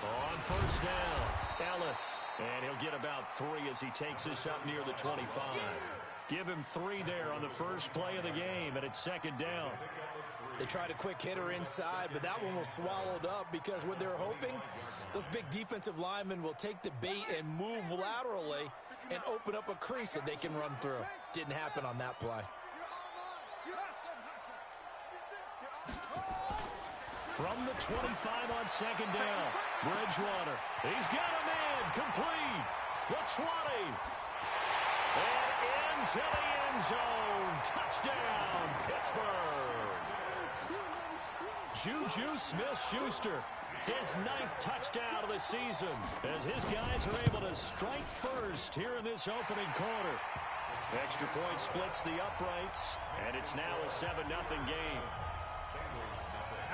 On first down, Ellis. And he'll get about 3 as he takes this up near the 25. Give him 3 there on the first play of the game, and it's second down. They tried a quick hitter inside, but that one was swallowed up because what they're hoping, those big defensive linemen will take the bait and move laterally and open up a crease that they can run through. Didn't happen on that play. From the 25 on second down, Bridgewater. He's got a man, complete. The 20. And into the end zone. Touchdown, Pittsburgh. Juju Smith-Schuster, his 9th touchdown of the season, as his guys are able to strike first here in this opening quarter. Extra point splits the uprights, and it's now a 7-0 game.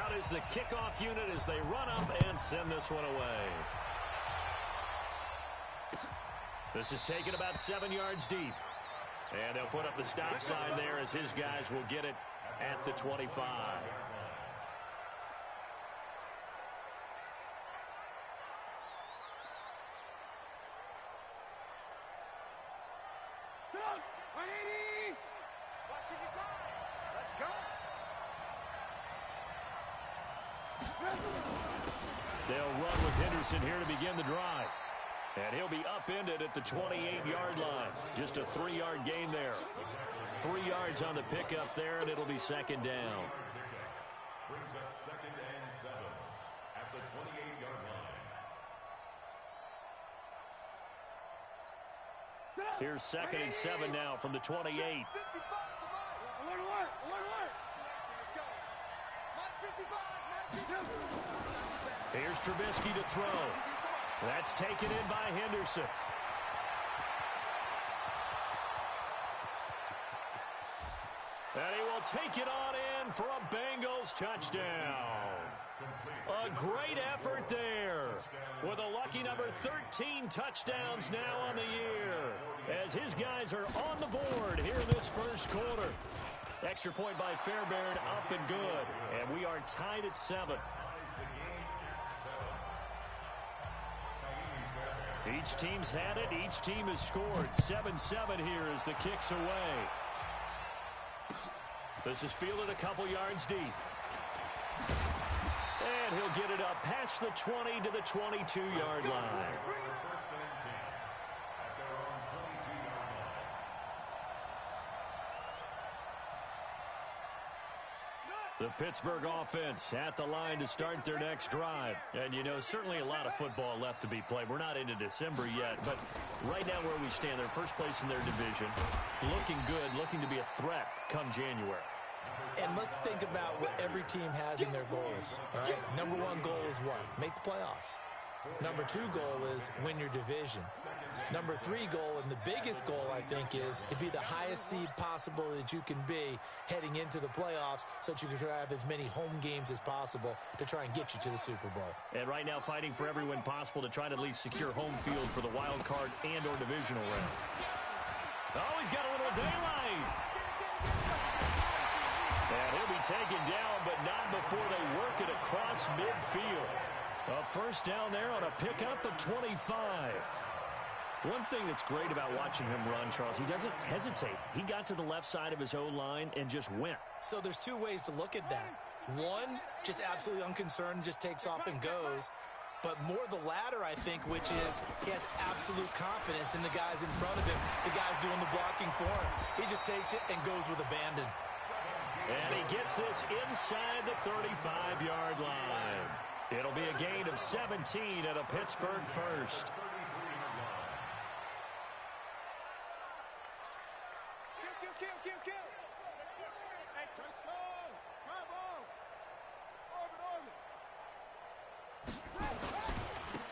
Out is the kickoff unit as they run up and send this one away. This is taken about 7 yards deep. And they'll put up the stop sign there as his guys will get it at the 25. They'll run with Henderson here to begin the drive. And he'll be upended at the 28-yard line. Just a 3-yard gain there. 3 yards on the pickup there, and it'll be second down. Brings up 2nd and 7 at the 28-yard line. Here's 2nd and 7 now from the 28. Here's Trubisky to throw. That's taken in by Henderson. And he will take it on in for a Bengals touchdown. A great effort there with a lucky number 13 touchdowns now on the year as his guys are on the board here in this first quarter. Extra point by Fairbairn, up and good. And we are tied at 7. Each team's had it. Each team has scored. 7-7 here as the kick's away. This is fielded a couple yards deep. And he'll get it up past the 20 to the 22-yard line. The Pittsburgh offense at the line to start their next drive. And, you know, certainly a lot of football left to be played. We're not into December yet, but right now where we stand, they're first place in their division. Looking good, looking to be a threat come January. And let's think about what every team has in their goals. All right? Number 1 goal is what? Make the playoffs. Number 2 goal is win your division. Number 3 goal, and the biggest goal, I think, is to be the highest seed possible that you can be heading into the playoffs so that you can have as many home games as possible to try and get you to the Super Bowl. And right now fighting for every win possible to try to at least secure home field for the wild card and or divisional round. Oh, he's got a little daylight. And he'll be taken down, but not before they work it across midfield. A first down there on a pickup of 25. One thing that's great about watching him run, Charles, he doesn't hesitate. He got to the left side of his O-line and just went. So there's 2 ways to look at that. One, just absolutely unconcerned, just takes off and goes. But more the latter, I think, which is he has absolute confidence in the guys in front of him, the guys doing the blocking for him. He just takes it and goes with abandon. And he gets this inside the 35-yard line. It'll be a gain of 17 at a Pittsburgh first.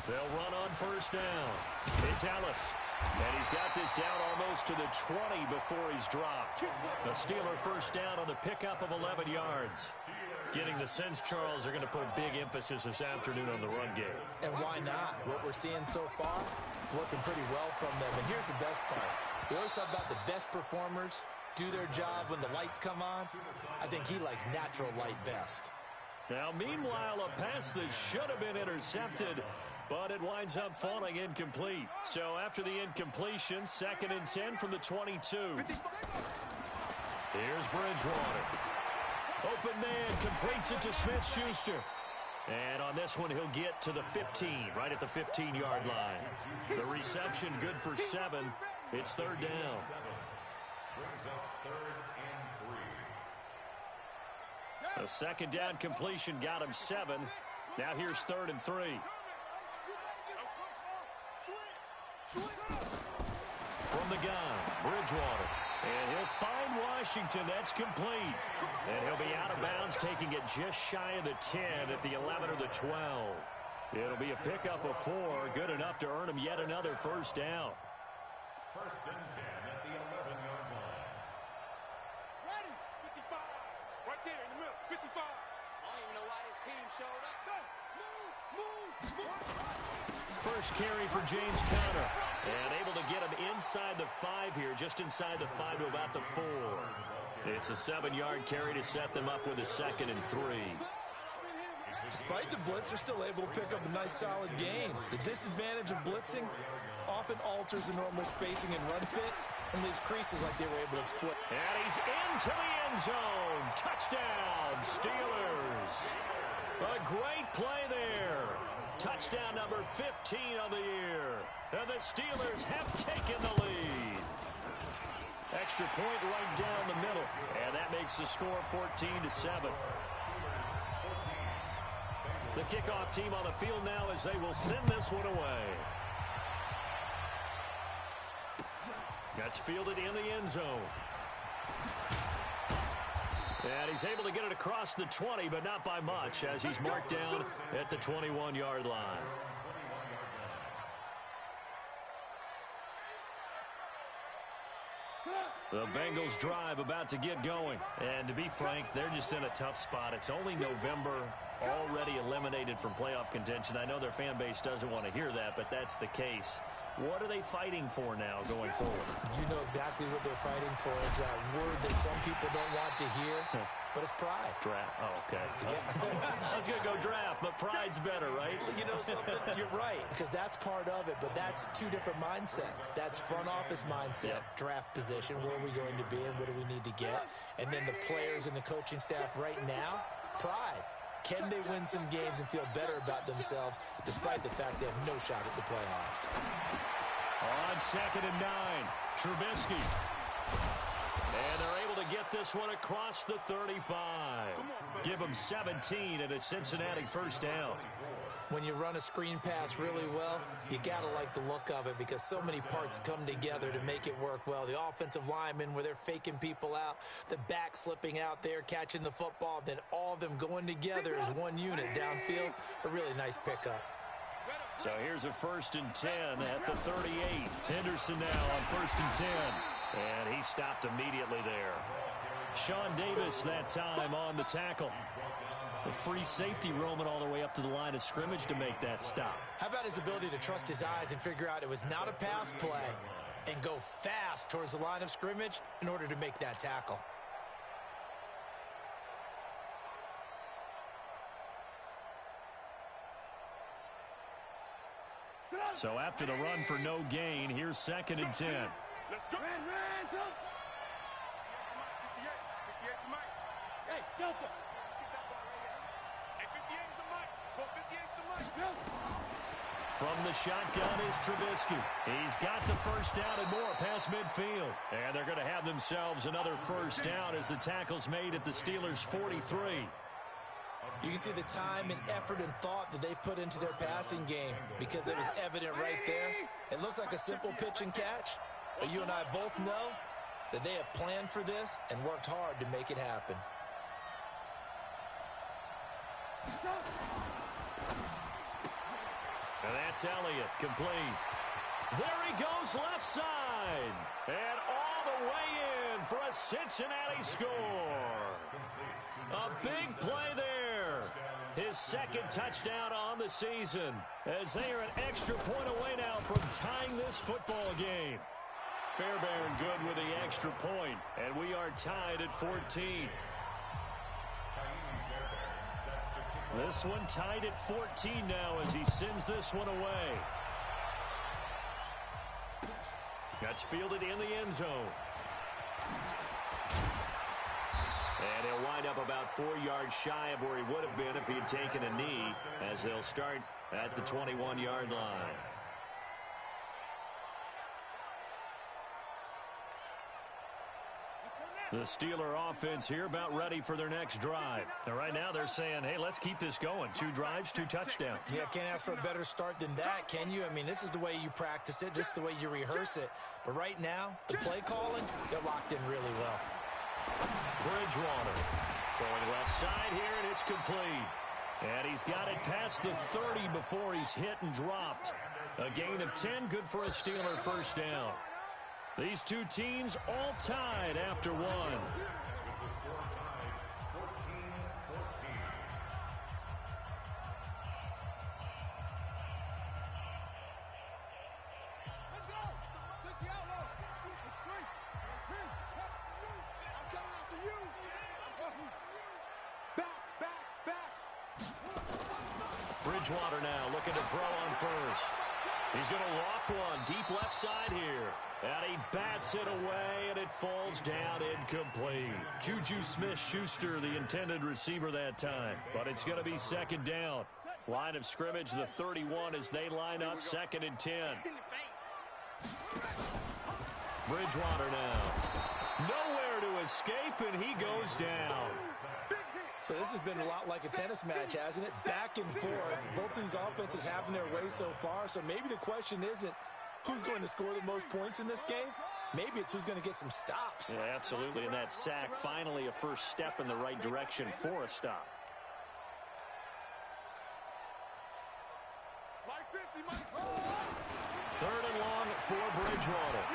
They'll run on first down. It's Ellis. And he's got this down almost to the 20 before he's dropped. The Steeler first down on the pickup of 11 yards. Getting the sense, Charles, they're going to put a big emphasis this afternoon on the run game. And why not? What we're seeing so far, working pretty well from them. And here's the best part. We always talk about the best performers do their job when the lights come on. I think he likes natural light best. Now, meanwhile, a pass that should have been intercepted, but it winds up falling incomplete. So after the incompletion, 2nd and 10 from the 22. Here's Bridgewater. Open man, completes it to Smith-Schuster. And on this one, he'll get to the 15, right at the 15-yard line. The reception good for 7. It's 3rd down. Brings up 3rd and 3. A 2nd down completion got him 7. Now here's 3rd and 3. From the gun, Bridgewater. And he'll find Washington. That's complete. And he'll be out of bounds, taking it just shy of the 10 at the 11 or the 12. It'll be a pickup of 4, good enough to earn him yet another 1st down. 1st and 10 at the 11-yard line. Ready, 55. Right there in the middle, 55. I don't even know why his team showed up. Go, move. First carry for James Conner. And able to get him inside the 5 here, just inside the 5 to about the 4. It's a 7-yard carry to set them up with a 2nd and 3. Despite the blitz, they're still able to pick up a nice, solid gain. The disadvantage of blitzing often alters the normal spacing and run fits and leaves creases like they were able to exploit. And he's into the end zone. Touchdown, Steelers. A great play there. Touchdown number 15 of the year. And the Steelers have taken the lead. Extra point right down the middle. And that makes the score 14-7. The kickoff team on the field now as they will send this one away. That's fielded in the end zone. And he's able to get it across the 20, but not by much, as he's marked down at the 21-yard line. The Bengals drive about to get going. And to be frank, they're just in a tough spot. It's only November, already eliminated from playoff contention. I know their fan base doesn't want to hear that, but that's the case. What are they fighting for now going forward? You know exactly what they're fighting for. Is that word that some people don't want to hear, but it's pride. Draft. Oh, okay. I was going to go draft, but pride's better, right? You know something? You're right, because that's part of it, but that's two different mindsets. That's front office mindset, draft position, where are we going to be and what do we need to get? And then the players and the coaching staff right now, pride. Can they win some games and feel better about themselves despite the fact they have no shot at the playoffs? On 2nd and 9, Trubisky. And they're able to get this one across the 35. Give them 17 and a Cincinnati 1st down. When you run a screen pass really well, you got to like the look of it because so many parts come together to make it work well. The offensive linemen, where they're faking people out, the back slipping out there, catching the football, then all of them going together as one unit downfield. A really nice pickup. So here's a 1st and 10 at the 38. Henderson now on 1st and 10. And he stopped immediately there. Sean Davis that time on the tackle. The free safety roaming all the way up to the line of scrimmage to make that stop. How about his ability to trust his eyes and figure out it was not a pass play and go fast towards the line of scrimmage in order to make that tackle? So after the run for no gain, here's 2nd and 10. Let's go. Hey, Delta. From the shotgun is Trubisky. He's got the 1st down and more past midfield. And they're going to have themselves another 1st down as the tackle's made at the Steelers' 43. You can see the time and effort and thought that they've put into their passing game because it was evident right there. It looks like a simple pitch and catch, but you and I both know that they have planned for this and worked hard to make it happen. And that's Elliott, complete. There he goes left side. And all the way in for a Cincinnati score. A big play there. His 2nd touchdown on the season as they are an extra point away now from tying this football game. Fairbairn good with the extra point, and we are tied at 14. This one tied at 14 now as he sends this one away. That's fielded in the end zone. And he'll wind up about 4 yards shy of where he would have been if he had taken a knee, as they'll start at the 21-yard line. The Steeler offense here about ready for their next drive. And right now they're saying, hey, let's keep this going. 2 drives, 2 touchdowns. Yeah, can't ask for a better start than that, can you? I mean, this is the way you practice it. This is the way you rehearse it. But right now, the play calling, they're locked in really well. Bridgewater throwing left side here, and it's complete. And he's got it past the 30 before he's hit and dropped. A gain of 10, good for a Steeler first down. These two teams all tied after one. Bridgewater now looking to throw on first. He's going to loft one deep left side here. And he bats it away, and it falls down incomplete. Juju Smith-Schuster, the intended receiver that time. But it's going to be second down. Line of scrimmage, the 31 as they line up, 2nd and 10. Bridgewater now. Nowhere to escape, and he goes down. So this has been a lot like a tennis match, hasn't it? Back and forth. Both of these offenses having their way so far. So maybe the question isn't who's going to score the most points in this game. Maybe it's who's going to get some stops. Yeah, absolutely. And that sack, finally a first step in the right direction for a stop. Third and long for Bridgewater.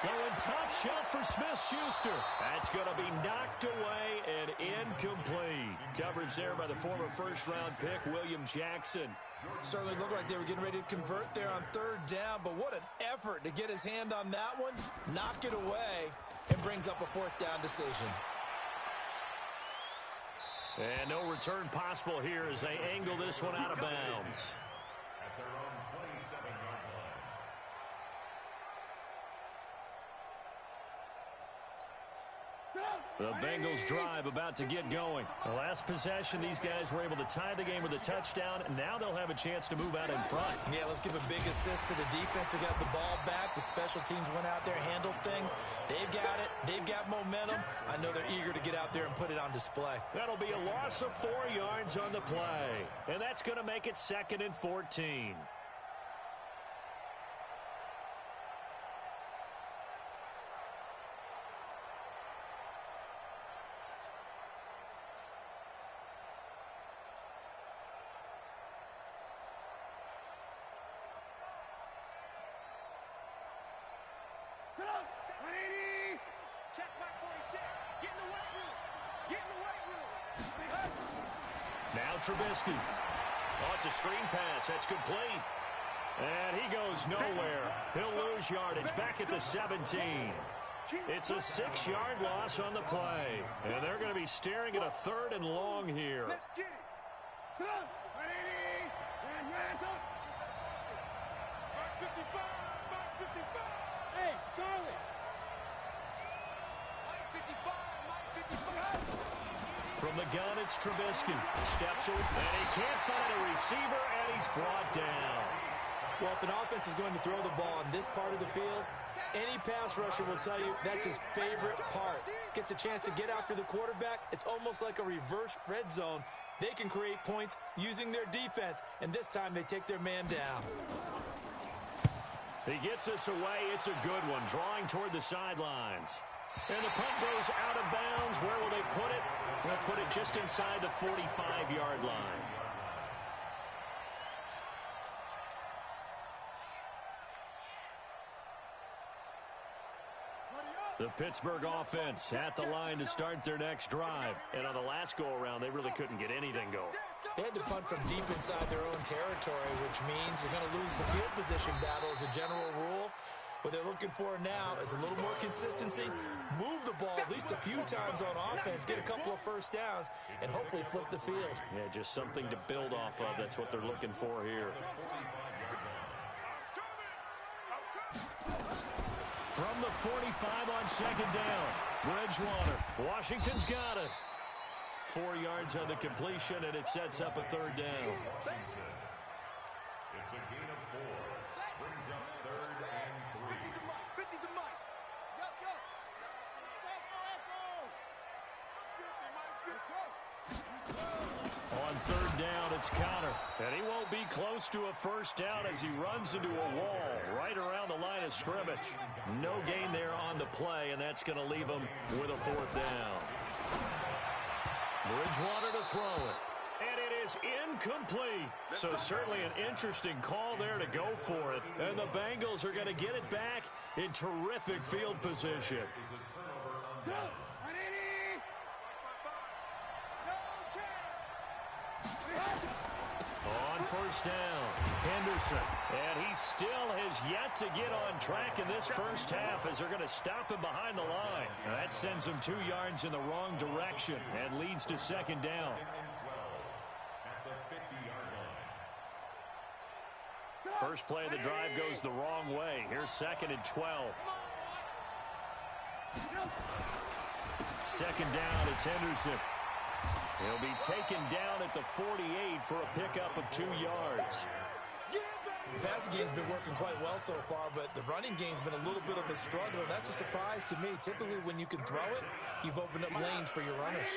Going top shelf for Smith-Schuster. That's going to be knocked away and incomplete. Coverage there by the former first-round pick, William Jackson. Certainly looked like they were getting ready to convert there on 3rd down, but what an effort to get his hand on that one, knock it away, and brings up a 4th down decision. And no return possible here as they angle this one out of bounds. At their own 27-yard line. The Bengals drive about to get going. The last possession, these guys were able to tie the game with a touchdown, and now they'll have a chance to move out in front. Yeah, let's give a big assist to the defense who got the ball back. The special teams went out there, handled things. They've got it. They've got momentum. I know they're eager to get out there and put it on display. That'll be a loss of 4 yards on the play, and that's going to make it 2nd and 14. Now Trubisky. Oh, it's a screen pass. That's complete. And he goes nowhere. He'll lose yardage back at the 17. It's a 6-yard loss on the play. And they're going to be staring at a 3rd and long here. Let's get it. Come on. 555. 555. Hey, Charlie. 555. From the gun, it's Trubisky. Steps over, and he can't find a receiver, and he's brought down. Well, if an offense is going to throw the ball on this part of the field, any pass rusher will tell you that's his favorite part. Gets a chance to get after the quarterback. It's almost like a reverse red zone. They can create points using their defense, and this time they take their man down. He gets this away. It's a good one, drawing toward the sidelines. And the punt goes out of bounds. Where will they put it? They'll put it just inside the 45-yard line. The Pittsburgh offense at the line to start their next drive. And on the last go-around, they really couldn't get anything going. They had to punt from deep inside their own territory, which means you're going to lose the field position battle as a general rule. What they're looking for now is a little more consistency, move the ball at least a few times on offense, get a couple of first downs, and hopefully flip the field. Yeah, just something to build off of. That's what they're looking for here. From the 45 on second down, Bridgewater. Washington's got it. 4 yards on the completion, and it sets up a third down. It's a gain of 4. Brings up 3rd and 3. 50's the mic. On third down, it's Connor. And he won't be close to a first down as he runs into a wall right around the line of scrimmage. No gain there on the play, and that's going to leave him with a 4th down. Bridgewater to throw it. And it is incomplete. So certainly an interesting call there to go for it. And the Bengals are going to get it back in terrific field position. On first down, Henderson. And he still has yet to get on track in this first half as they're going to stop him behind the line. That sends him 2 yards in the wrong direction and leads to second down. First play of the drive goes the wrong way. Here's 2nd and 12. Second down, it's Henderson. He'll be taken down at the 48 for a pickup of 2 yards. The passing game's been working quite well so far, but the running game's been a little bit of a struggle, and that's a surprise to me. Typically, when you can throw it, you've opened up lanes for your runners.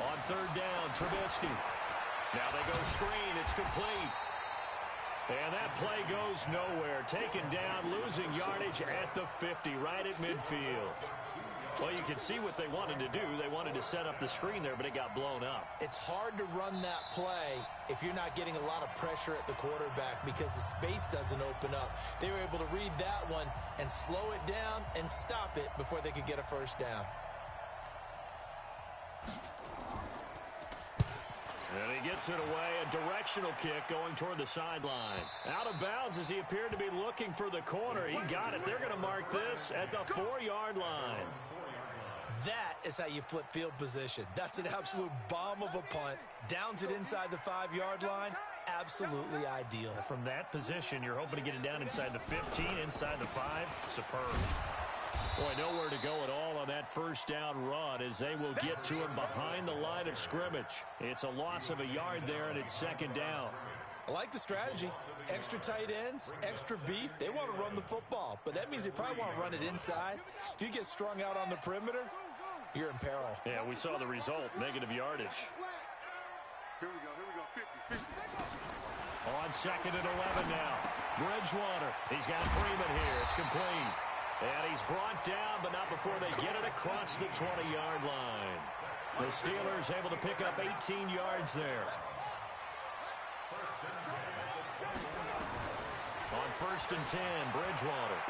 On third down, Trubisky. Now they go screen. It's complete. And that play goes nowhere. Taken down, losing yardage at the 50, right at midfield. Well, you can see what they wanted to do. They wanted to set up the screen there, but it got blown up. It's hard to run that play if you're not getting a lot of pressure at the quarterback because the space doesn't open up. They were able to read that one and slow it down and stop it before they could get a first down. And he gets it away, a directional kick going toward the sideline. Out of bounds as he appeared to be looking for the corner. He got it. They're going to mark this at the 4-yard line. That is how you flip field position. That's an absolute bomb of a punt. Downs it inside the 5-yard line. Absolutely ideal. From that position, you're hoping to get it down inside the 15, inside the 5. Superb. Boy, nowhere to go at all on that first down run as they will get to him behind the line of scrimmage. It's a loss of a yard there, and it's second down. I like the strategy. Extra tight ends, extra beef. They want to run the football, but that means they probably want to run it inside. If you get strung out on the perimeter, you're in peril. Yeah, we saw the result, negative yardage. Here we go, 50. On 2nd and 11 now. Bridgewater. He's got Freeman here. It's complete. And he's brought down, but not before they get it across the 20-yard line. The Steelers able to pick up 18 yards there. On 1st and 10, Bridgewater.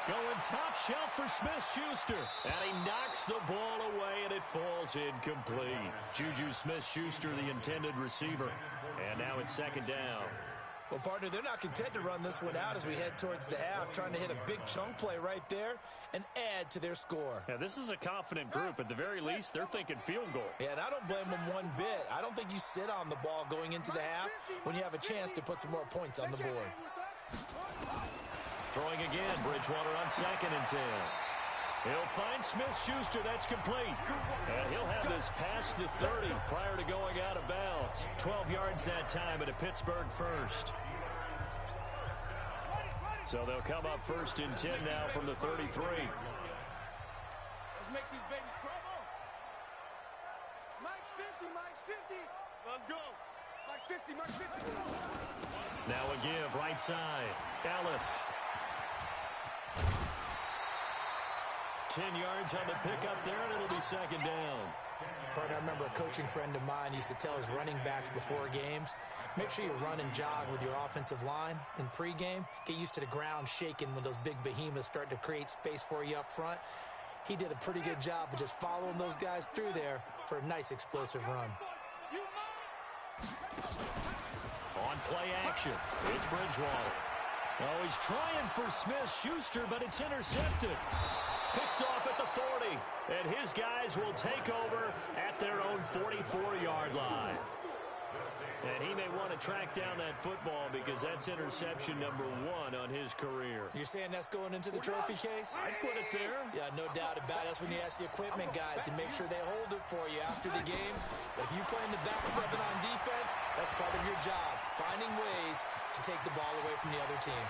Going top shelf for Smith-Schuster. And he knocks the ball away, and it falls incomplete. Juju Smith-Schuster, the intended receiver. And now it's second down. Well, partner, they're not content to run this one out as we head towards the half, trying to hit a big chunk play right there and add to their score. Yeah, this is a confident group. At the very least, they're thinking field goal. Yeah, and I don't blame them one bit. I don't think you sit on the ball going into the half when you have a chance to put some more points on the board. Throwing again, Bridgewater on 2nd and 10. He'll find Smith-Schuster. That's complete. And he'll have this past the 30 prior to going out of bounds. 12 yards that time at a Pittsburgh first. So they'll come up 1st and 10 now from the 33. Let's make these babies cry. Mike's 50. Let's go. Mike's 50. Now a give, right side. Ellis. 10 yards on the pickup there, and it'll be second down. Partner, I remember a coaching friend of mine used to tell his running backs before games, make sure you run and jog with your offensive line in pregame. Get used to the ground shaking when those big behemoths start to create space for you up front. He did a pretty good job of just following those guys through there for a nice explosive run. On play action, it's Bridgewater. Oh, he's trying for Smith-Schuster, but it's intercepted. Picked off at the 40, and his guys will take over at their own 44-yard line. And he may want to track down that football because that's interception number 1 on his career. You're saying that's going into the trophy case? I'd put it there. Yeah, no doubt about it. That's when you ask the equipment guys to make sure they hold it for you after the game. But if you play in the back 7 on defense, that's part of your job, finding ways to take the ball away from the other team.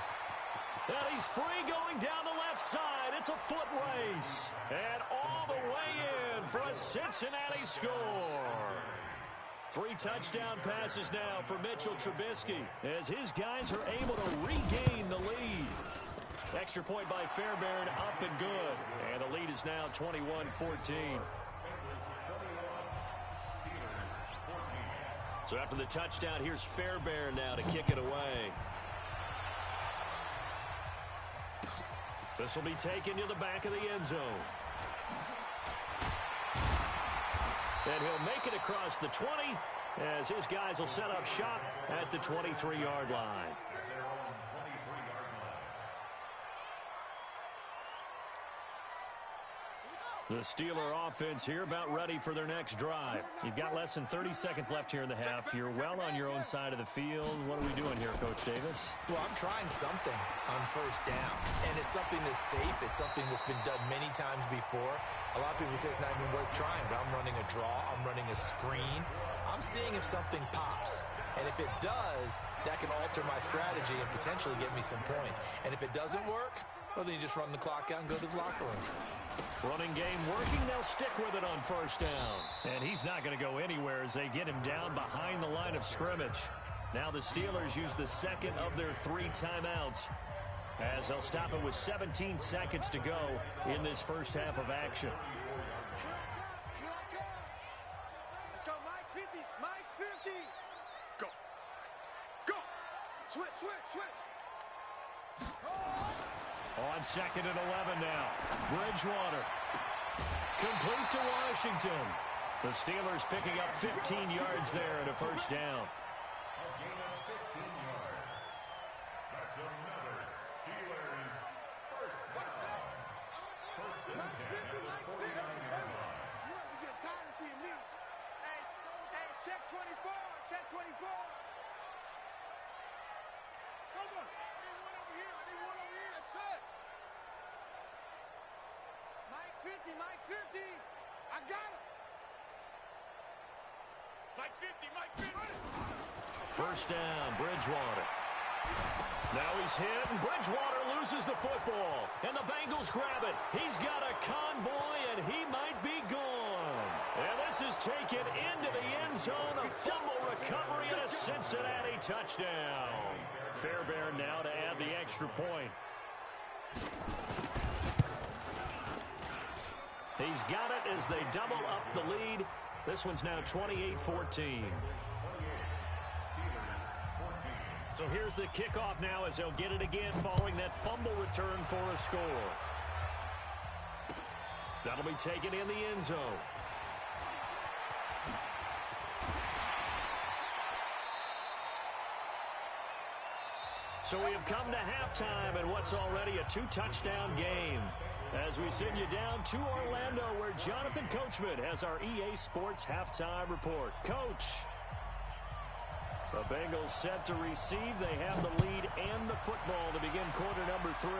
And he's free going down the left side. It's a foot race. And all the way in for a Cincinnati score. 3 touchdown passes now for Mitchell Trubisky as his guys are able to regain the lead. Extra point by Fairbairn, up and good. And the lead is now 21-14. So after the touchdown, here's Fairbairn now to kick it away. This will be taken to the back of the end zone. And he'll make it across the 20 as his guys will set up shop at the 23-yard line. The Steeler offense here about ready for their next drive. You've got less than 30 seconds left here in the half. You're well on your own side of the field. What are we doing here, Coach Davis? Well, I'm trying something on first down. And it's something that's safe. It's something that's been done many times before. A lot of people say it's not even worth trying, but I'm running a draw. I'm running a screen. I'm seeing if something pops. And if it does, that can alter my strategy and potentially get me some points. And if it doesn't work, well, then you just run the clock out and go to the locker room. Running game working. They'll stick with it on first down. And he's not going to go anywhere as they get him down behind the line of scrimmage. Now the Steelers use the second of their 3 timeouts as they'll stop it with 17 seconds to go in this first half of action. Let's go, Mike 50. Mike 50. Go. Go. Switch. On second and 11 now. Bridgewater. Complete to Washington. The Steelers picking up 15 yards there and a first down. A gain of 15 yards. That's another Steelers first down. First and 10 at the 49-yard line. You know we get tired of seeing me. Hey, check 24. Check 24. Come on. I need one over here. That's it. Mike 50. I got him. Mike 50. First down, Bridgewater. Now he's hit, and Bridgewater loses the football. And the Bengals grab it. He's got a convoy, and he might be gone. And this is taken into the end zone. A fumble recovery and a Cincinnati touchdown. Fairbairn now to add the extra point. He's got it as they double up the lead. This one's now 28-14. So here's the kickoff now as they'll get it again following that fumble return for a score. That'll be taken in the end zone. So we have come to halftime in what's already a 2-touchdown game. As we send you down to Orlando, where Jonathan Coachman has our EA Sports halftime report. Coach, the Bengals set to receive. They have the lead and the football to begin quarter number 3.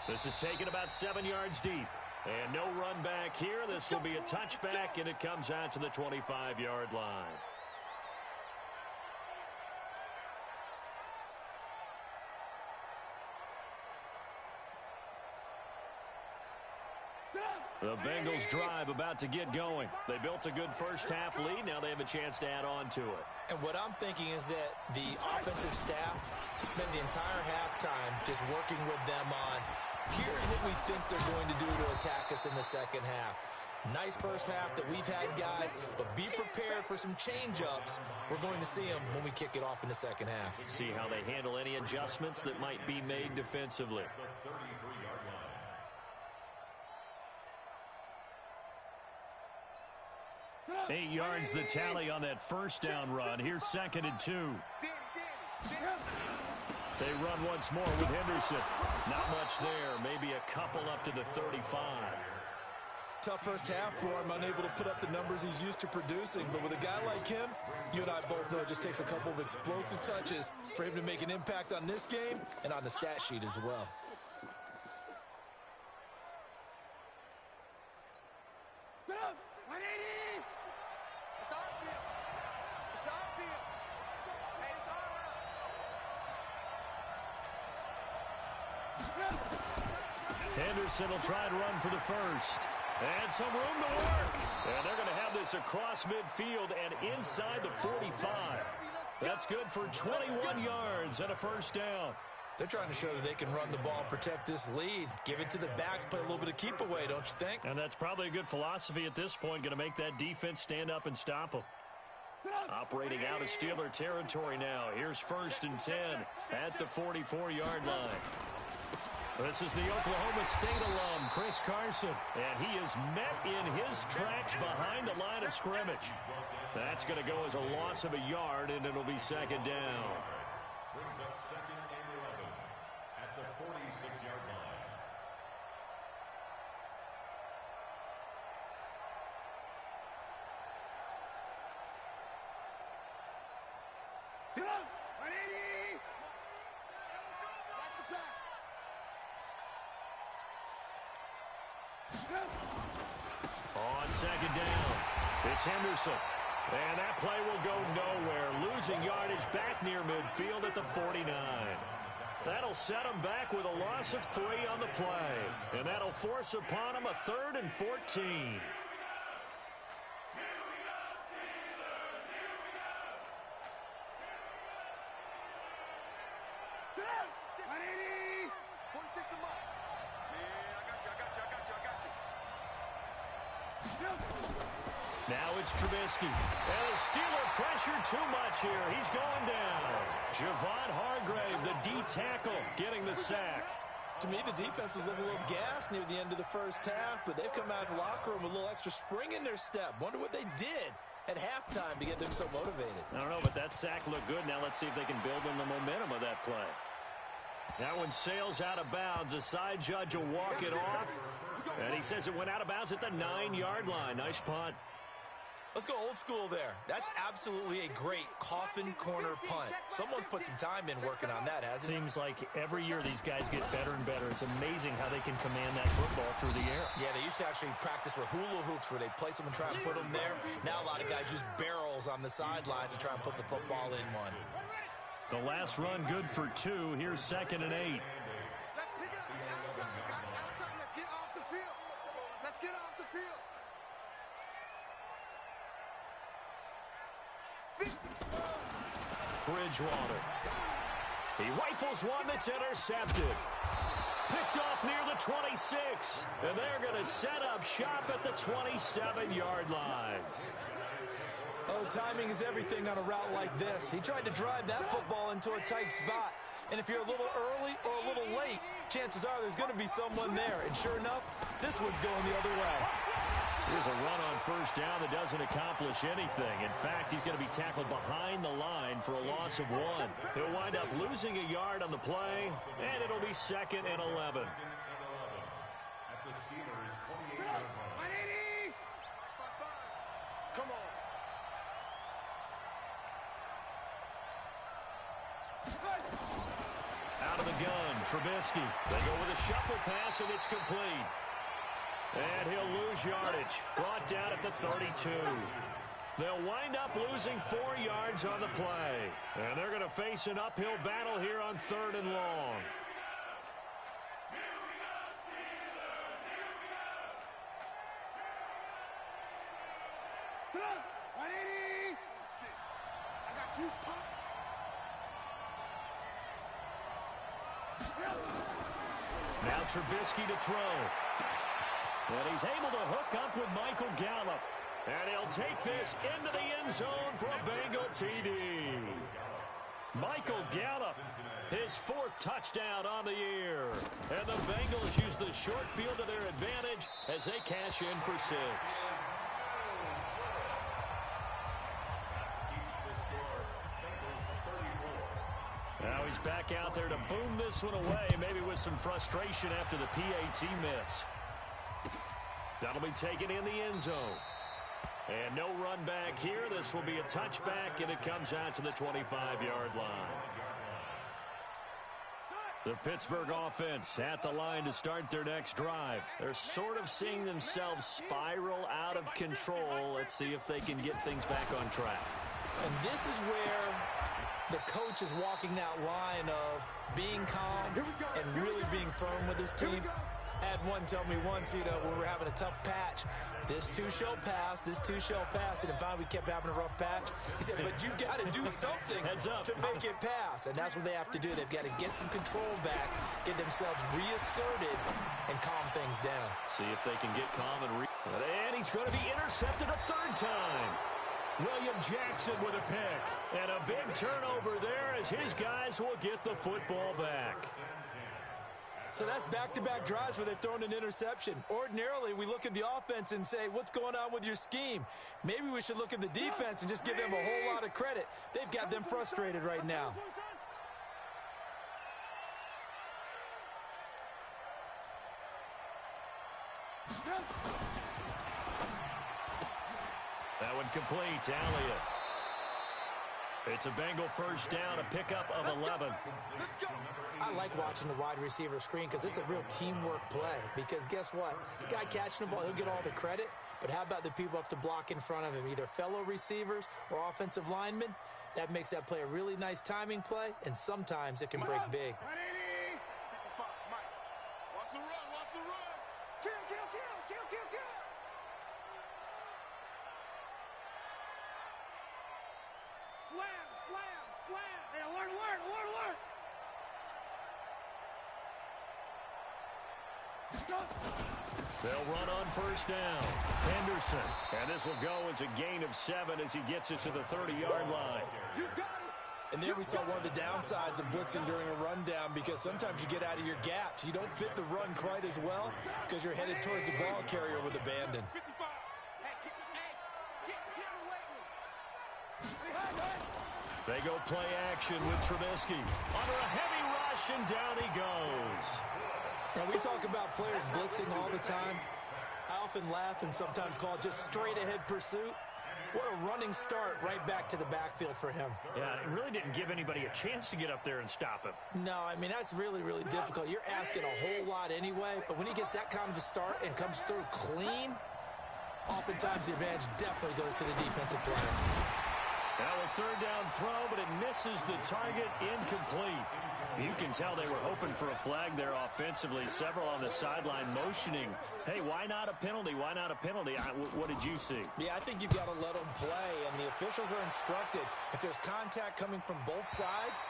This is taken about 7 yards deep. And no run back here. This will be a touchback, and it comes out to the 25-yard line. The Bengals drive about to get going. They built a good first half lead. Now they have a chance to add on to it. And what I'm thinking is that the offensive staff spent the entire halftime just working with them on, here's what we think they're going to do to attack us in the second half. Nice first half that we've had, guys, but be prepared for some change-ups. We're going to see them when we kick it off in the second half. See how they handle any adjustments that might be made defensively. 8 yards the tally on that first down run. Here's 2nd and 2. They run once more with Henderson. Not much there. Maybe a couple up to the 35. Tough first half for him, unable to put up the numbers he's used to producing. But with a guy like him, you and I both know it just takes a couple of explosive touches for him to make an impact on this game and on the stat sheet as well. Henderson will try and run for the first. And some room to work. And they're going to have this across midfield and inside the 45. That's good for 21 yards and a first down. They're trying to show that they can run the ball and protect this lead. Give it to the backs, play a little bit of keep away, don't you think? And that's probably a good philosophy at this point. Going to make that defense stand up and stop them. Operating out of Steeler territory now. Here's 1st and 10 at the 44-yard line. This is the Oklahoma State alum, Chris Carson, and he is met in his tracks behind the line of scrimmage. That's going to go as a loss of a yard, and it'll be 2nd down. Brings up 2nd and 11 at the 46-yard line. On 2nd down, it's Henderson. And that play will go nowhere. Losing yardage back near midfield at the 49. That'll set them back with a loss of 3 on the play. And that'll force upon them a 3rd and 14. Now it's Trubisky. And the Steeler pressure too much here. He's going down. Javon Hargrave, the D tackle, getting the sack. To me, the defense was looking a little gassed near the end of the first half, but they've come out of the locker room with a little extra spring in their step. Wonder what they did at halftime to get them so motivated. I don't know, but that sack looked good. Now let's see if they can build on the momentum of that play. That one sails out of bounds. The side judge will walk it off. And he says it went out of bounds at the 9-yard line. Nice punt. Let's go old school there. That's absolutely a great coffin corner punt. Someone's put some time in working on that, hasn't it? Seems like every year these guys get better and better. It's amazing how they can command that football through the air. Yeah, they used to actually practice with hula hoops where they place them and try and put them there. Now a lot of guys use barrels on the sidelines to try and put the football in one. The last run good for 2. Here's 2nd and 8. Let's pick it up. It's out of time, guys. Out of time. Let's get off the field. Let's get off the field. Bridgewater. He rifles one that's intercepted. Picked off near the 26. And they're going to set up shop at the 27-yard line. Oh, timing is everything on a route like this. He tried to drive that football into a tight spot. And if you're a little early or a little late, chances are there's going to be someone there. And sure enough, this one's going the other way. Here's a run on first down that doesn't accomplish anything. In fact, he's going to be tackled behind the line for a loss of 1. He'll wind up losing a yard on the play, and it'll be 2nd and 11. At the Steelers' 28-yard line. Come on. Out of the gun, Trubisky. They go with a shuffle pass, and it's complete. And he'll lose yardage. Brought down at the 32. They'll wind up losing 4 yards on the play. And they're going to face an uphill battle here on 3rd and long. I got you, Pop. Now Trubisky to throw. And he's able to hook up with Michael Gallup. And he'll take this into the end zone for a Bengal TD. Michael Gallup, his 4th touchdown on the year. And the Bengals use the short field to their advantage as they cash in for 6. he's back out there to boom this one away, maybe with some frustration after the PAT miss. That'll be taken in the end zone. And no run back here. This will be a touchback, and it comes out to the 25-yard line. The Pittsburgh offense at the line to start their next drive. They're sort of seeing themselves spiral out of control. Let's see if they can get things back on track. And this is where the coach is walking that line of being calm and really being firm with his team. I had one tell me once, when we were having a tough patch, this too shall pass, this too shall pass. And finally we kept having a rough patch. He said, but you got to do something to make it pass. And that's what they have to do. They've got to get some control back, get themselves reasserted, and calm things down. See if they can get calm and he's going to be intercepted a third time. William Jackson with a pick. And a big turnover there as his guys will get the football back. So that's back-to-back drives where they've thrown an interception. Ordinarily, we look at the offense and say, what's going on with your scheme? Maybe we should look at the defense and just give them a whole lot of credit. They've got them frustrated right now. That one complete to Elliott. It's a Bengal first down, a pickup of 11. I like watching the wide receiver screen because it's a real teamwork play. Because guess what? The guy catching the ball, he'll get all the credit. But how about the people up to block in front of him, either fellow receivers or offensive linemen? That makes that play a really nice timing play, and sometimes it can break big. Watch the run, watch the run. Kill. Slam. Hey, alert. They'll run on first down. Henderson. And this will go as a gain of 7 as he gets it to the 30-yard line. You got it. And there we saw one of the downsides of blitzing during a rundown because sometimes you get out of your gaps. You don't fit the run quite as well because you're headed towards the ball carrier with abandon. 55. Hit the late. They go play action with Trubisky. Under a heavy rush, and down he goes. Now, we talk about players blitzing all the time. I often laugh and sometimes call it just straight-ahead pursuit. What a running start right back to the backfield for him. Yeah, it really didn't give anybody a chance to get up there and stop him. No, I mean, that's really, really difficult. You're asking a whole lot anyway, but when he gets that kind of a start and comes through clean, oftentimes the advantage definitely goes to the defensive player. Now a third down throw, but it misses the target, incomplete. You can tell they were hoping for a flag there offensively. Several on the sideline motioning, hey, why not a penalty? Why not a penalty? What did you see? Yeah, I think you've got to let them play, and the officials are instructed. If there's contact coming from both sides,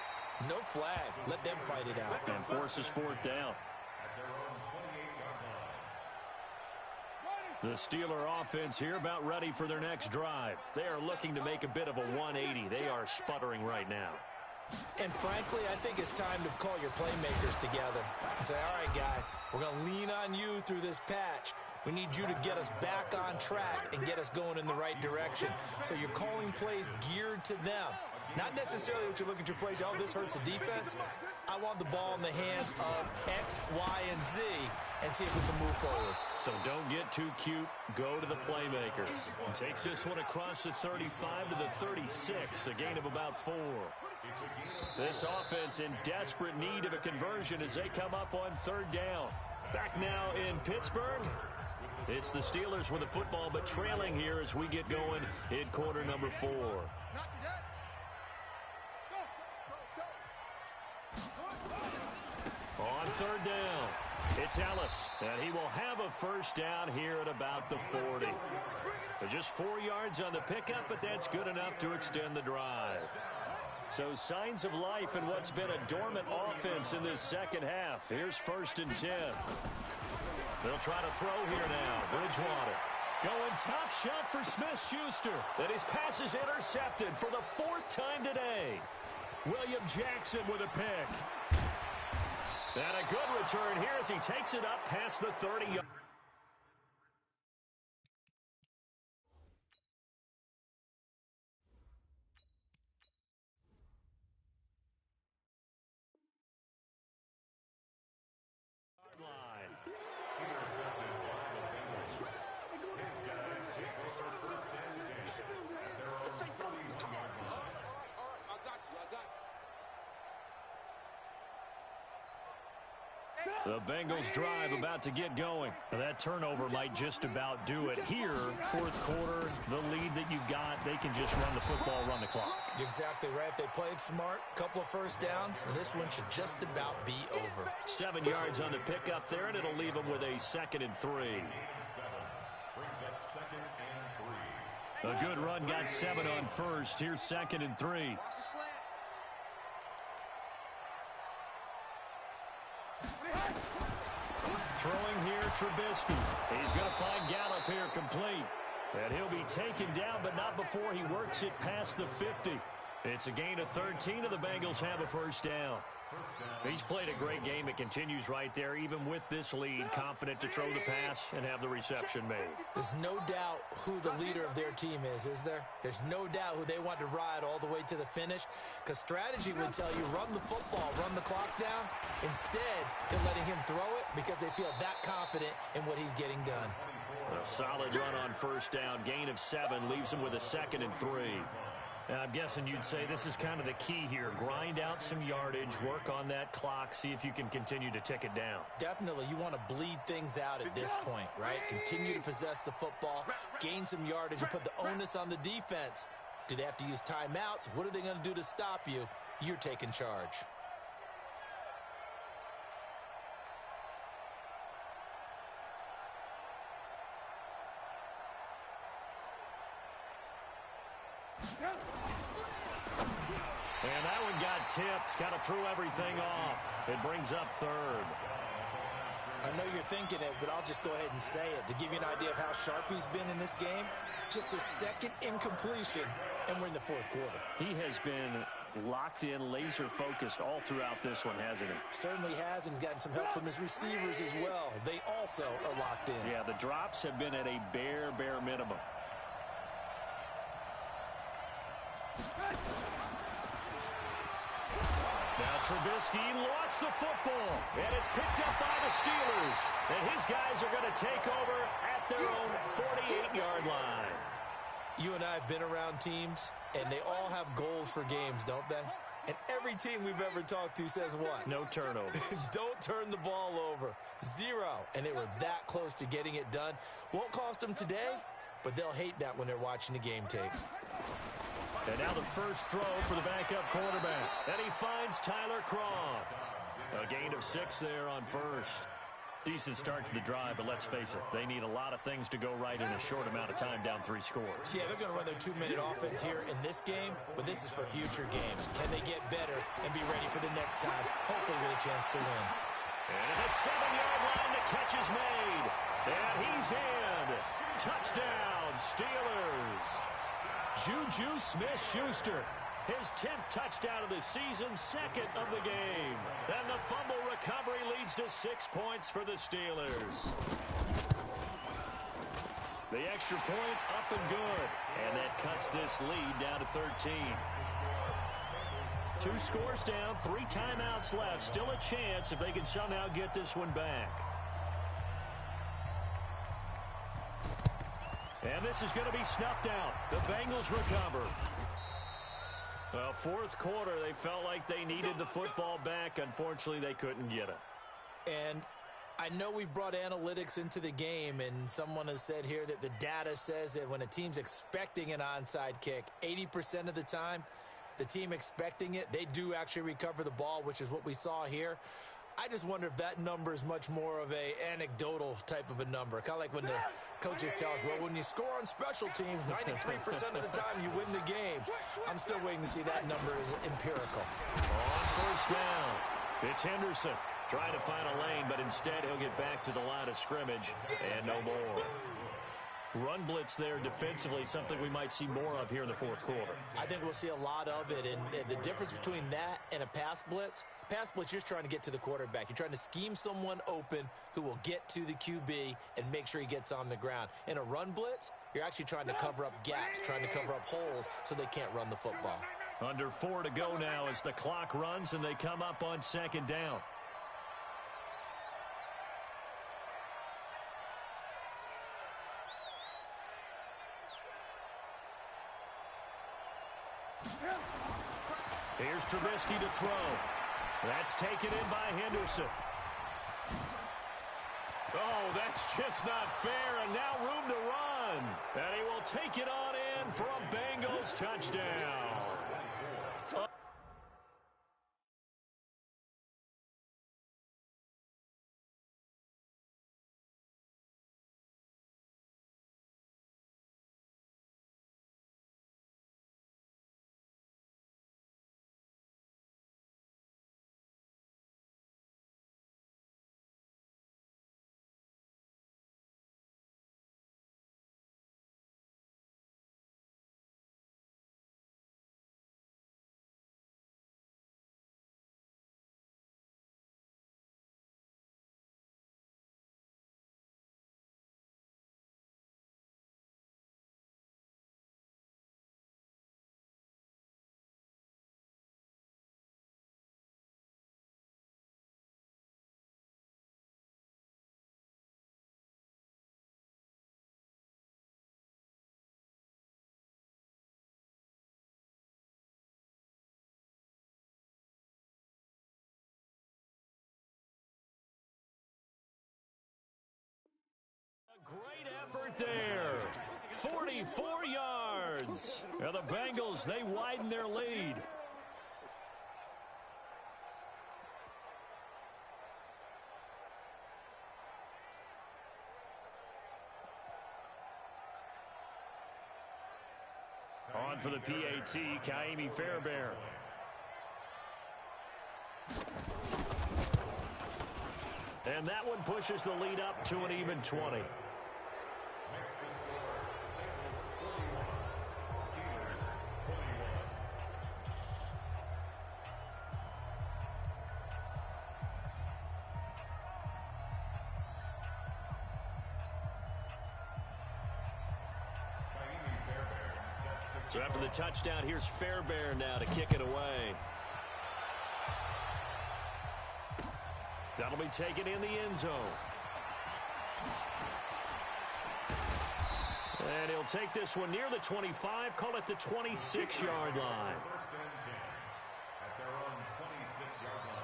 no flag. Let them fight it out. And forces fourth down. The Steeler offense here about ready for their next drive. They are looking to make a bit of a 180. They are sputtering right now. And frankly, I think it's time to call your playmakers together and say, all right, guys, we're going to lean on you through this patch. We need you to get us back on track and get us going in the right direction. So you're calling plays geared to them. Not necessarily what you look at your plays, oh, this hurts the defense. I want the ball in the hands of X, Y, and Z and see if we can move forward. So don't get too cute. Go to the playmakers. And takes this one across the 35 to the 36, a gain of about 4. This offense in desperate need of a conversion as they come up on third down. Back now in Pittsburgh. It's the Steelers with the football, but trailing here as we get going in quarter number 4. On third down, it's Ellis, and he will have a first down here at about the 40. They're just 4 yards on the pickup, but that's good enough to extend the drive. So signs of life in what's been a dormant offense in this second half. Here's 1st and 10. They'll try to throw here now. Bridgewater going top shelf for Smith-Schuster. And his pass is intercepted for the 4th time today. William Jackson with a pick. And a good return here as he takes it up past the 30. The Bengals drive about to get going. That turnover might just about do it here. Fourth quarter, the lead that you've got, they can just run the football, run the clock. You're exactly right. They played smart, couple of first downs, and this one should just about be over. 7 yards on the pickup there, and it'll leave them with a 2nd and 3. Brings up 2nd and 3. A good run got 7 on first. Here's 2nd and 3. Throwing here, Trubisky. He's going to find Gallup here complete. And he'll be taken down, but not before he works it past the 50. It's a gain of 13, and the Bengals have a first down. He's played a great game. It continues right there, even with this lead, confident to throw the pass and have the reception made. There's no doubt who the leader of their team is there? There's no doubt who they want to ride all the way to the finish, because strategy would tell you run the football, run the clock down. Instead, they're letting him throw it because they feel that confident in what he's getting done. A solid run on first down, gain of 7, leaves him with a 2nd and 3. Now, I'm guessing you'd say this is kind of the key here. Grind out some yardage, work on that clock, see if you can continue to tick it down. Definitely, you want to bleed things out at this point, right? Continue to possess the football, gain some yardage, and put the onus on the defense. Do they have to use timeouts? What are they going to do to stop you? You're taking charge. And that one got tipped, kind of threw everything off. It brings up 3rd. I know you're thinking it, but I'll just go ahead and say it. To give you an idea of how sharp he's been in this game, just his 2nd incompletion, and we're in the 4th quarter. He has been locked in, laser-focused all throughout this one, hasn't he? Certainly has, and he's gotten some help from his receivers as well. They also are locked in. Yeah, the drops have been at a bare minimum. Now Trubisky lost the football, and it's picked up by the Steelers. And his guys are going to take over at their own 48-yard line. You and I have been around teams, and they all have goals for games, don't they? And every team we've ever talked to says what? No turnover. Don't turn the ball over. 0. And they were that close to getting it done. Won't cost them today, but they'll hate that when they're watching the game tape. And now the first throw for the backup quarterback. And he finds Tyler Kroft. A gain of 6 there on first. Decent start to the drive, but let's face it, they need a lot of things to go right in a short amount of time, down 3 scores. Yeah, they're going to run their 2-minute offense here in this game, but this is for future games. Can they get better and be ready for the next time, hopefully with a chance to win? And at the 7-yard line, the catch is made. And he's in. Touchdown, Steelers. Juju Smith-Schuster, his 10th touchdown of the season, 2nd of the game. And the fumble recovery leads to 6 points for the Steelers. The extra point up and good. And that cuts this lead down to 13. 2 scores down, 3 timeouts left. Still a chance if they can somehow get this one back. And this is going to be snuffed out. The Bengals recover. Well, 4th quarter, they felt like they needed the football back. Unfortunately, they couldn't get it. And I know we brought analytics into the game, and someone has said here that the data says that when a team's expecting an onside kick, 80% of the time, the team expecting it, they do actually recover the ball, which is what we saw here. I just wonder if that number is much more of a anecdotal type of a number. Kind of like when the coaches tell us, well, when you score on special teams, 93% of the time you win the game. I'm still waiting to see that number is empirical. On first down, it's Henderson trying to find a lane, but instead he'll get back to the line of scrimmage and no more. Run blitz there defensively, something we might see more of here in the 4th quarter. I think we'll see a lot of it, and the difference between that and a pass blitz, you're just trying to get to the quarterback. You're trying to scheme someone open who will get to the QB and make sure he gets on the ground. In a run blitz, you're actually trying to cover up gaps, trying to cover up holes so they can't run the football. Under 4 to go now as the clock runs and they come up on 2nd down. Here's Trubisky to throw. That's taken in by Henderson. Oh, that's just not fair, and now room to run. And he will take it on in for a Bengals touchdown. Great effort there. 44 yards. And the Bengals, they widen their lead. On for the PAT, Kaimi Fairbairn. And that one pushes the lead up to an even 20. So after the touchdown, here's Fairbairn now to kick it away. That'll be taken in the end zone. And he'll take this one near the 25, call it the 26-yard line. First and 10 at their own 26-yard line.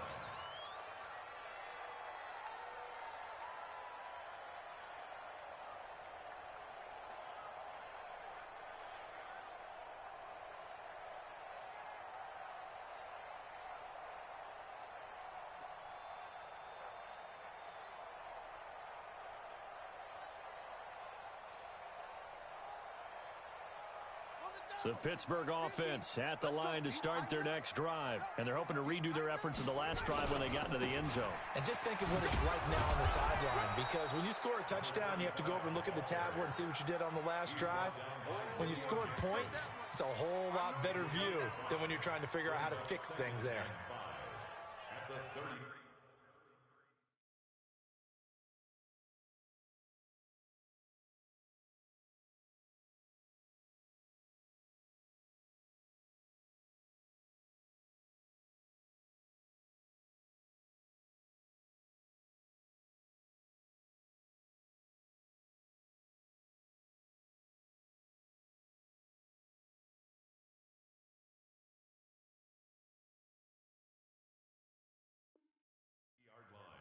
The Pittsburgh offense at the line to start their next drive. And they're hoping to redo their efforts in the last drive when they got into the end zone. And just think of what it's like now on the sideline, because when you score a touchdown, you have to go over and look at the tablet and see what you did on the last drive. When you scored points, it's a whole lot better view than when you're trying to figure out how to fix things there. At the 30. Yard line.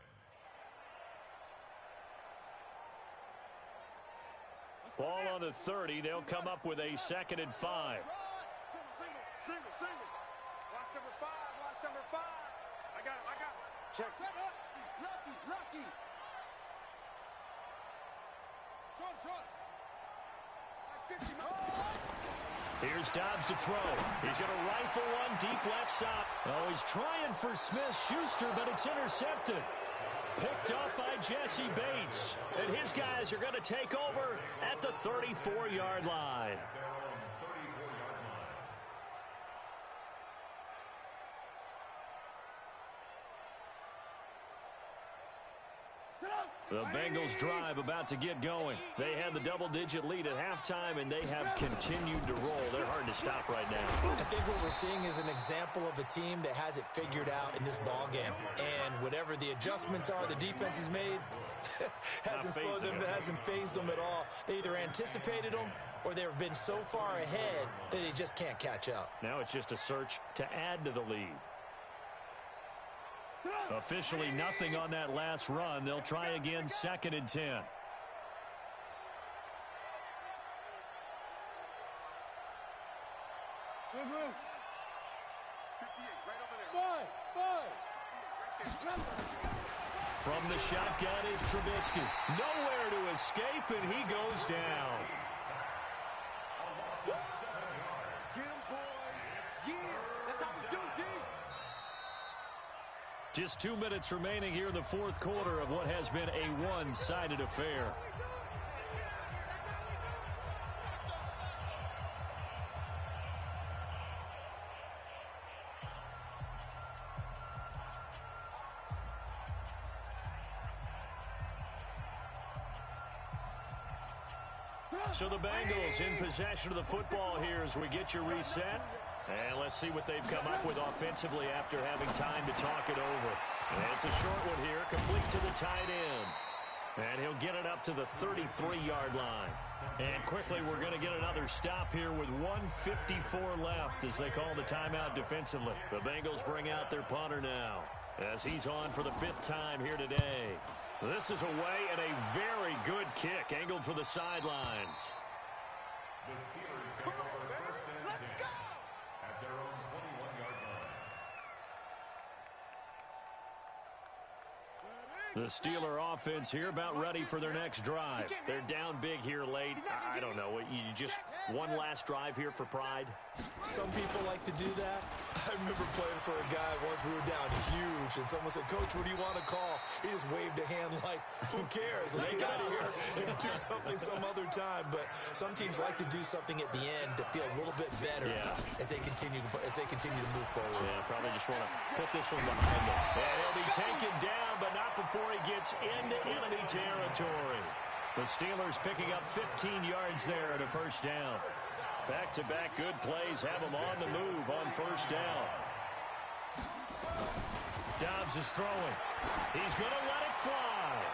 Ball on the 30. They'll come up with a 2nd and 5. Single. Watch number 5. I got him. Check. Set up. Lucky. Short. Here's Dobbs to throw. He's going to rifle one deep left side. Oh, he's trying for Smith-Schuster, but it's intercepted. Picked up by Jesse Bates. And his guys are going to take over at the 34-yard line. Their own 34-yard line. The Bengals drive about to get going. They had the double-digit lead at halftime, and they have continued to roll. They're hard to stop right now. I think what we're seeing is an example of a team that has it figured out in this ball game. And whatever the adjustments are the defense has made, hasn't slowed them, hasn't phased them at all. They either anticipated them or they've been so far ahead that they just can't catch up. Now it's just a search to add to the lead. Officially nothing on that last run. They'll try again, 2nd and 10. From the shotgun is Trubisky. Nowhere to escape, and he goes down. Get him, boys. Yeah, that's how we do, D. Just 2 minutes remaining here in the fourth quarter of what has been a one-sided affair. So the Bengals in possession of the football here as we get your reset. And let's see what they've come up with offensively after having time to talk it over. And it's a short one here, complete to the tight end. And he'll get it up to the 33-yard line. And quickly, we're going to get another stop here with 1:54 left as they call the timeout defensively. The Bengals bring out their punter now as he's on for the 5th time here today. This is away and a very good kick angled for the sidelines. The Steelers take over 1st and 10 at their own 21-yard line. The Steeler offense here about ready for their next drive. They're down big here late. I don't know. You just one last drive here for pride? Some people like to do that. I remember playing for a guy once. We were down huge, and someone said, "Coach, what do you want to call?" He just waved a hand like, "Who cares? Let's get out of here and do something some other time." But some teams like to do something at the end to feel a little bit better as they continue to move forward. Yeah, probably just want to put this one behind them. And he'll be taken down, but not before he gets into enemy territory. The Steelers picking up 15 yards there at a 1st down. Back-to-back good plays have them on the move on 1st down. Dobbs is throwing. He's going to let it fly.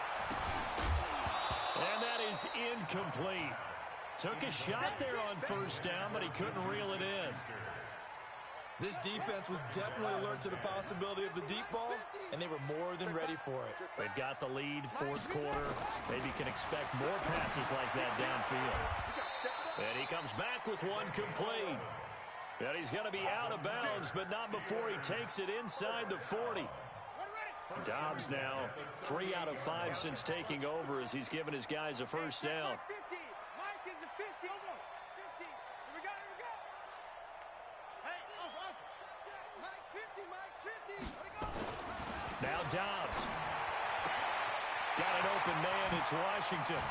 And that is incomplete. Took a shot there on 1st down, but he couldn't reel it in. This defense was definitely alert to the possibility of the deep ball, and they were more than ready for it. They've got the lead, 4th quarter. Maybe can expect more passes like that downfield. And he comes back with one complete. And he's going to be out of bounds, but not before he takes it inside the 40. Dobbs now 3 out of 5 since taking over as he's given his guys a 1st down. Now Dobbs. Got an open man. It's Washington.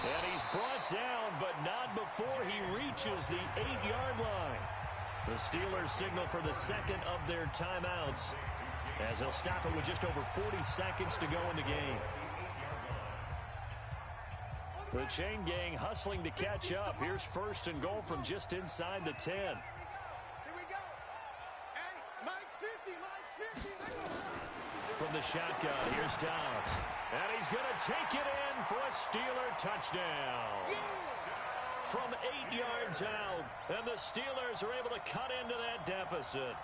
And he's brought down, but not before he reaches the 8-yard line. The Steelers signal for the 2nd of their timeouts as they'll stop it with just over 40 seconds to go in the game. The chain gang hustling to catch up. Here's 1st and goal from just inside the 10. From the shotgun, here's Dobbs. And he's going to take it in for a Steeler touchdown. From 8 yards out, and the Steelers are able to cut into that deficit.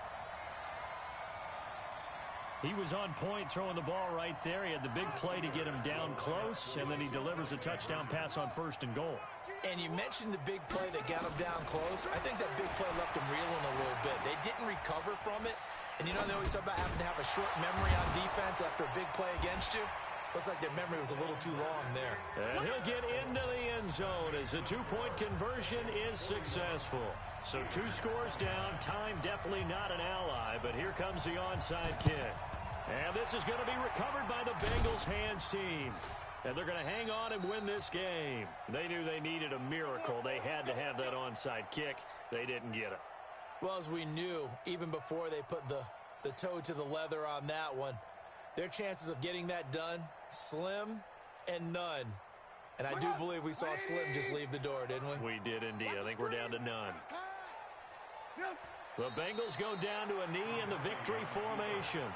He was on point throwing the ball right there. He had the big play to get him down close, and then he delivers a touchdown pass on 1st and goal. And you mentioned the big play that got him down close. I think that big play left him reeling a little bit. They didn't recover from it. And you know they always talk about having to have a short memory on defense after a big play against you? Looks like their memory was a little too long there. And he'll get into the end zone as the 2-point conversion is successful. So 2 scores down. Time definitely not an ally, but here comes the onside kick. And this is going to be recovered by the Bengals hands team. And they're going to hang on and win this game. They knew they needed a miracle. They had to have that onside kick. They didn't get it. Well, as we knew, even before they put the toe to the leather on that one, their chances of getting that done, slim and none. And I do believe we saw Slim just leave the door, didn't we? We did indeed. I think we're down to none. The Bengals go down to a knee in the victory formation.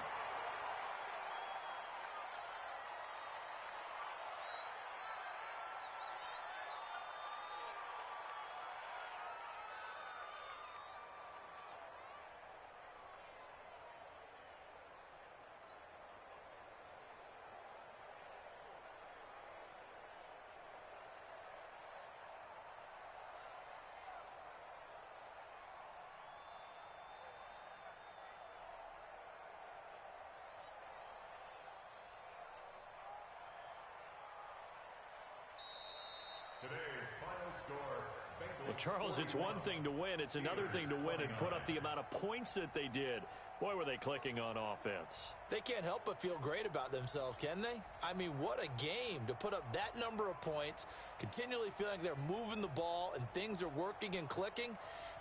Today's final score, Bengals Well, Charles, it's one thing to win. It's another thing to win and put up the amount of points that they did. Boy, were they clicking on offense. They can't help but feel great about themselves, can they? I mean, what a game to put up that number of points, continually feeling like they're moving the ball and things are working and clicking.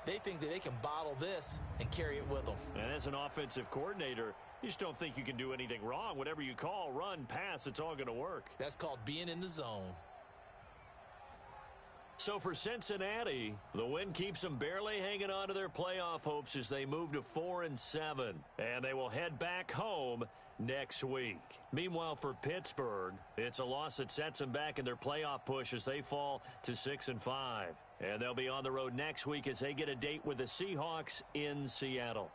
They think that they can bottle this and carry it with them. And as an offensive coordinator, you just don't think you can do anything wrong. Whatever you call, run, pass, it's all going to work. That's called being in the zone. So for Cincinnati, the win keeps them barely hanging on to their playoff hopes as they move to 4-7. And they will head back home next week. Meanwhile, for Pittsburgh, it's a loss that sets them back in their playoff push as they fall to 6-5. And they'll be on the road next week as they get a date with the Seahawks in Seattle.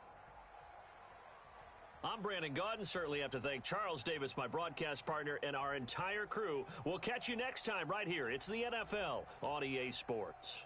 I'm Brandon Gaudin. Certainly have to thank Charles Davis, my broadcast partner, and our entire crew. We'll catch you next time right here. It's the NFL on EA Sports.